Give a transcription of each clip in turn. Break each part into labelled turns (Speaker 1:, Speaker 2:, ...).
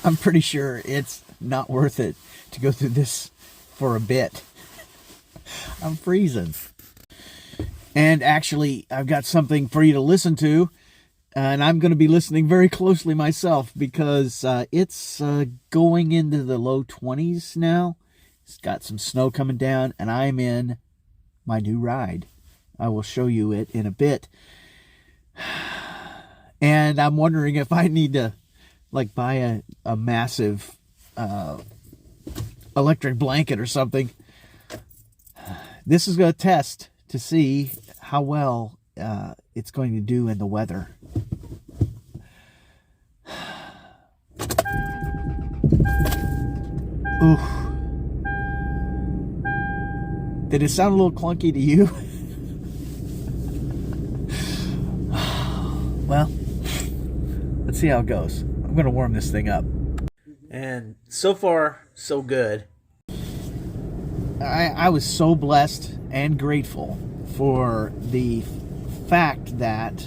Speaker 1: I'm pretty sure it's not worth it to go through this for a bit. I'm freezing. And actually, I've got something for you to listen to, and I'm going to be listening very closely myself because it's going into the low 20s now. It's got some snow coming down, and I'm in my new ride. I will show you it in a bit. And I'm wondering if I need to like buy a massive electric blanket or something. This is a test to see how well it's going to do in the weather. Ooh. Did it sound a little clunky to you? Well, let's see how it goes. I'm going to warm this thing up. And so far, so good. I was so blessed and grateful for the fact that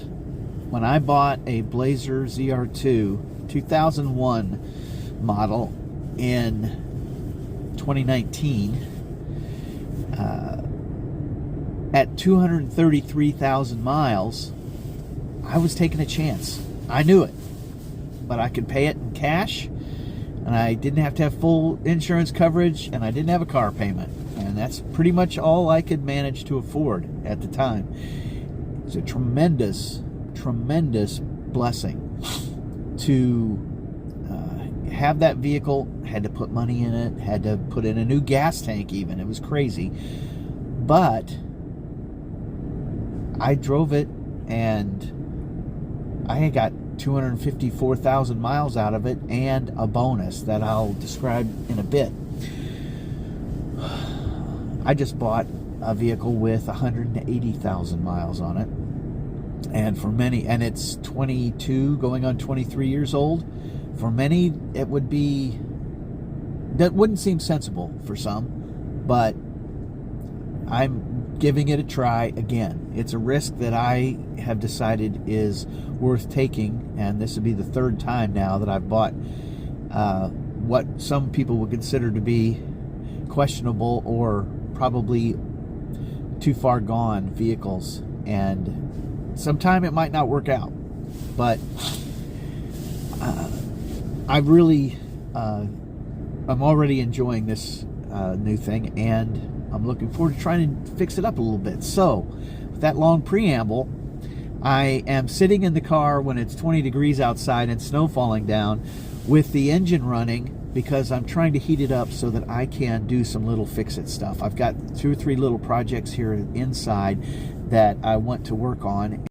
Speaker 1: when I bought a Blazer ZR2 2001 model in 2019 at 233,000 miles, I was taking a chance. I knew it, but I could pay it in cash, and I didn't have to have full insurance coverage, and I didn't have a car payment, and that's pretty much all I could manage to afford at the time. It was a tremendous blessing to have that vehicle. Had to put money in it, had to put in a new gas tank even. It was crazy, but I drove it, and I got 254,000 miles out of it, and a bonus that I'll describe in a bit. I just bought a vehicle with 180,000 miles on it, and for many, and it's 22 going on 23 years old. For many, it would be, that wouldn't seem sensible for some, but I'm giving it a try again. It's a risk that I have decided is worth taking, and this would be the third time now that I've bought what some people would consider to be questionable or probably too far gone vehicles, and sometime it might not work out, but I really I'm already enjoying this new thing, and I'm looking forward to trying to fix it up a little bit. So, with that long preamble, I am sitting in the car when it's 20 degrees outside and snow falling down with the engine running because I'm trying to heat it up so that I can do some little fix-it stuff. I've got 2 or 3 little projects here inside that I want to work on.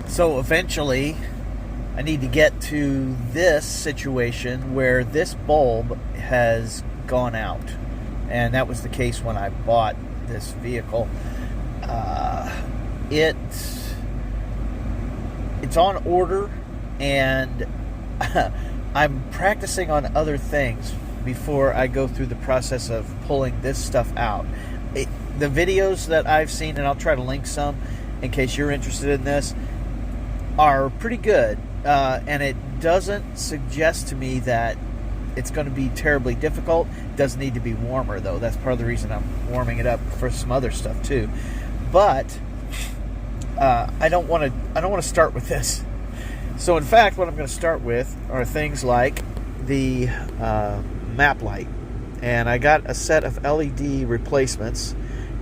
Speaker 1: So eventually, I need to get to this situation where this bulb has gone out. And that was the case when I bought this vehicle. It's on order, and I'm practicing on other things before I go through the process of pulling this stuff out. The videos that I've seen, and I'll try to link some in case you're interested in this, are pretty good, and it doesn't suggest to me that it's going to be terribly difficult. It does need to be warmer, though. That's part of the reason I'm warming it up for some other stuff too. But I don't want to start with this. So, in fact, what I'm going to start with are things like the map light, and I got a set of LED replacements,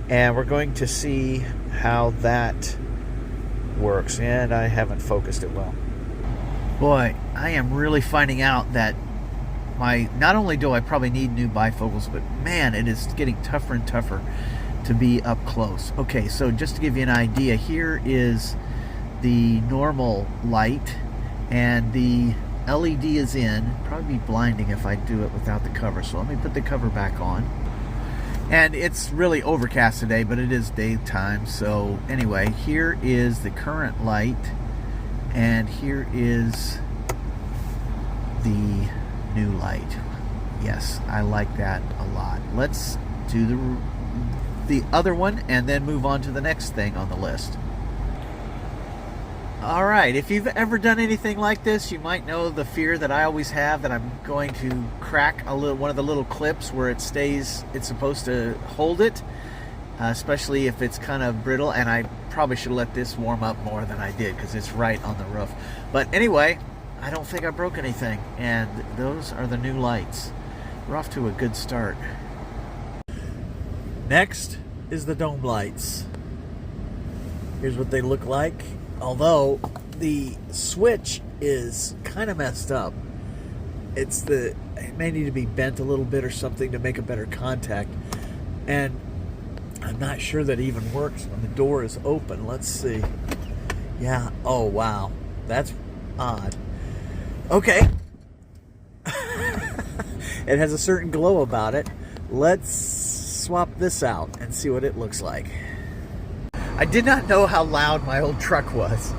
Speaker 1: and we're going to see how that works. And I haven't focused it well. Boy, I am really finding out that not only do I probably need new bifocals, but man, it is getting tougher and tougher to be up close. Okay, so just to give you an idea, here is the normal light, and the LED is in. Probably be blinding if I do it without the cover, so let me put the cover back on. And it's really overcast today, but it is daytime. So anyway, here is the current light, and here is the new light. Yes, I like that a lot. Let's do the other one and then move on to the next thing on the list. All right, if you've ever done anything like this, you might know the fear that I always have that I'm going to crack one of the little clips where it's supposed to hold it, especially if it's kind of brittle, and I probably should let this warm up more than I did because it's right on the roof. But anyway, I don't think I broke anything, and those are the new lights. We're off to a good start. Next is the dome lights. Here's what they look like. Although the switch is kind of messed up. It may need to be bent a little bit or something to make a better contact. And I'm not sure that even works when the door is open. Let's see. Yeah. Oh, wow. That's odd. Okay. It has a certain glow about it. Let's swap this out and see what it looks like. I did not know how loud my old truck was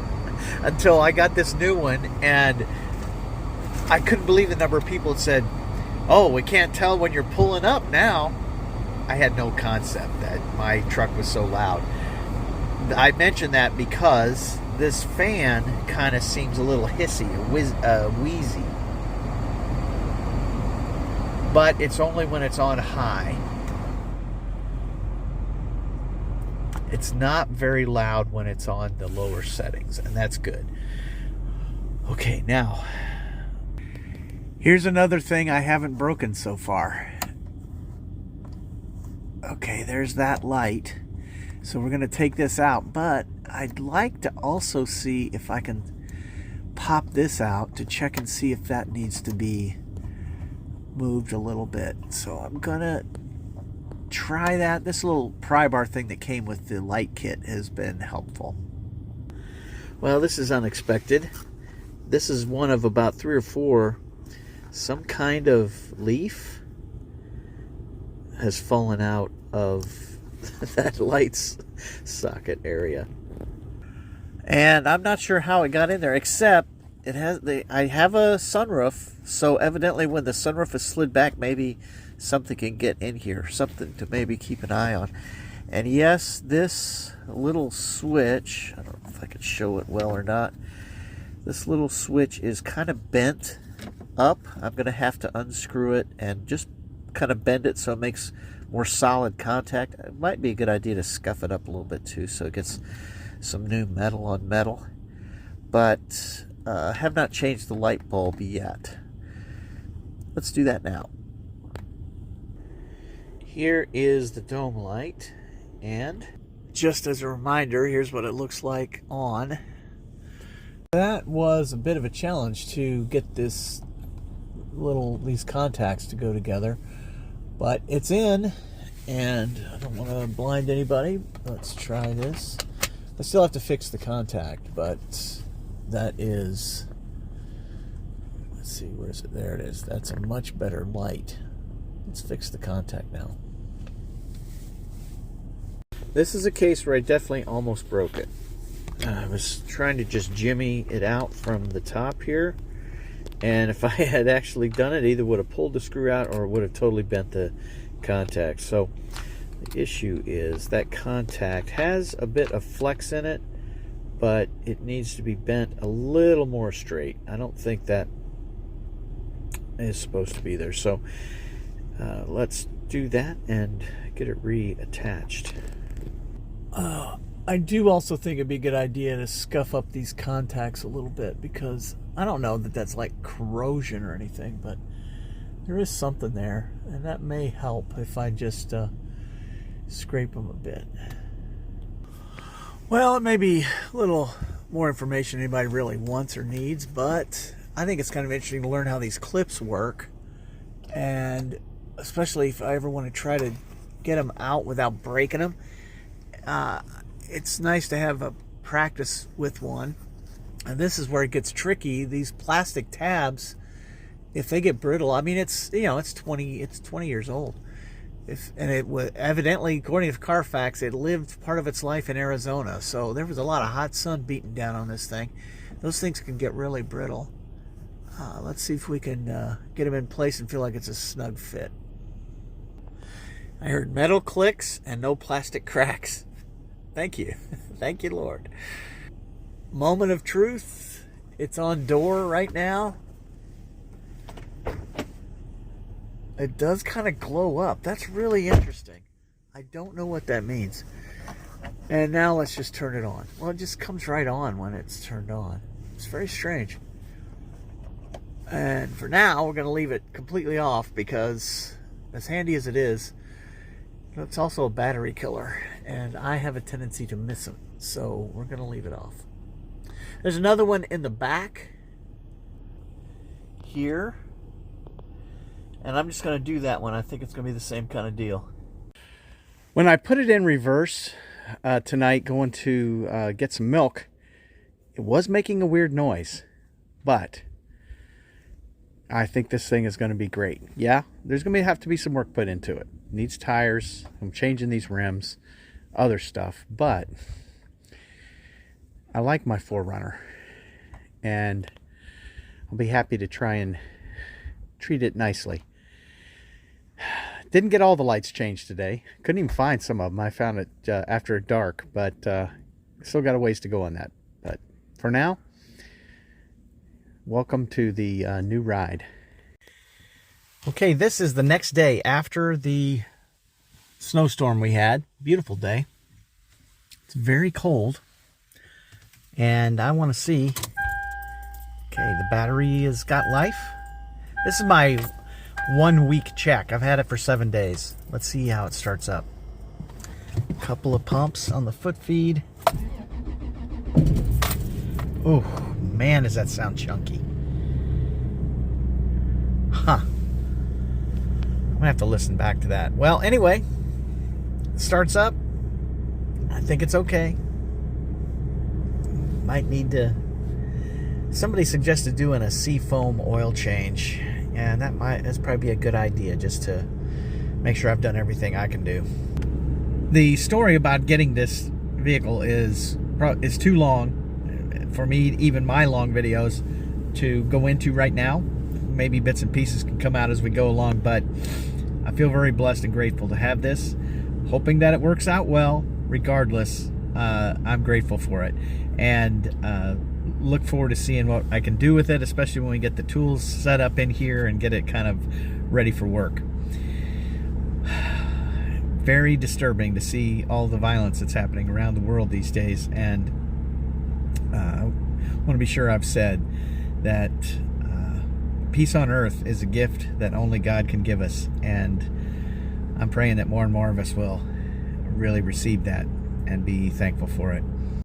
Speaker 1: until I got this new one, and I couldn't believe the number of people that said, "Oh, we can't tell when you're pulling up now." I had no concept that my truck was so loud. I mentioned that because this fan kind of seems a little hissy, wheezy. But it's only when it's on high. It's not very loud when it's on the lower settings, and that's good. Okay, now, here's another thing I haven't broken so far. Okay, there's that light. So we're going to take this out, but I'd like to also see if I can pop this out to check and see if that needs to be moved a little bit. So I'm going to try that. This little pry bar thing that came with the light kit has been helpful. Well, this is unexpected. This is one of about 3 or 4. Some kind of leaf has fallen out of that light's socket area. And I'm not sure how it got in there, except I have a sunroof, so evidently when the sunroof is slid back, maybe something can get in here, something to maybe keep an eye on. And yes, this little switch, I don't know if I can show it well or not, this little switch is kind of bent up. I'm going to have to unscrew it and just kind of bend it so it makes more solid contact. It might be a good idea to scuff it up a little bit too so it gets some new metal on metal. But I have not changed the light bulb yet. Let's do that now. Here is the dome light, and just as a reminder, here's what it looks like on. That was a bit of a challenge to get these contacts to go together, but it's in, and I don't want to blind anybody. Let's try this. I still have to fix the contact, but that is, let's see, where is it? There it is. That's a much better light. Let's fix the contact now. This is a case where I definitely almost broke it. I was trying to just jimmy it out from the top here, and if I had actually done it, either would have pulled the screw out or would have totally bent the contact. So the issue is that contact has a bit of flex in it, but it needs to be bent a little more straight. I don't think that is supposed to be there. So let's do that and get it reattached. I do also think it'd be a good idea to scuff up these contacts a little bit, because I don't know that that's like corrosion or anything, but there is something there, and that may help if I just scrape them a bit. Well, it may be a little more information anybody really wants or needs, but I think it's kind of interesting to learn how these clips work, and especially if I ever want to try to get them out without breaking them. It's nice to have a practice with one, and this is where it gets tricky. These plastic tabs, if they get brittle, I mean, it's 20 years old. It was evidently, according to Carfax, it lived part of its life in Arizona, so there was a lot of hot sun beating down on this thing. Those things can get really brittle. Let's see if we can get them in place and feel like it's a snug fit. I heard metal clicks and no plastic cracks. Thank you. Thank you, Lord. Moment of truth. It's on door right now. It does kind of glow up. That's really interesting. I don't know what that means. And now let's just turn it on. Well, it just comes right on when it's turned on. It's very strange. And for now, we're going to leave it completely off because as handy as it is, it's also a battery killer. And I have a tendency to miss them. So we're going to leave it off. There's another one in the back here. And I'm just going to do that one. I think it's going to be the same kind of deal. When I put it in reverse tonight, going to get some milk, it was making a weird noise. But I think this thing is going to be great. Yeah, there's going to have to be some work put into it. Needs tires. I'm changing these rims. Other stuff. But I like my 4Runner. And I'll be happy to try and treat it nicely. Didn't get all the lights changed today. Couldn't even find some of them. I found it after dark, but still got a ways to go on that. But for now, welcome to the new ride. Okay, this is the next day after the snowstorm we had. Beautiful day. It's very cold. And I want to see... Okay, the battery has got life. This is my 1 week check. I've had it for 7 days. Let's see how it starts up. A couple of pumps on the foot feed. Oh, man, does that sound chunky. Huh. I'm gonna have to listen back to that. Well, anyway, it starts up. I think it's okay. Might need to... Somebody suggested doing a Seafoam oil change. And that's probably a good idea, just to make sure I've done everything I can do. The story about getting this vehicle is too long for me, even my long videos, to go into right now. Maybe bits and pieces can come out as we go along, but I feel very blessed and grateful to have this. Hoping that it works out well. Regardless, I'm grateful for it. And look forward to seeing what I can do with it, especially when we get the tools set up in here and get it kind of ready for work. Very disturbing to see all the violence that's happening around the world these days, and I want to be sure I've said that peace on earth is a gift that only God can give us, and I'm praying that more and more of us will really receive that and be thankful for it.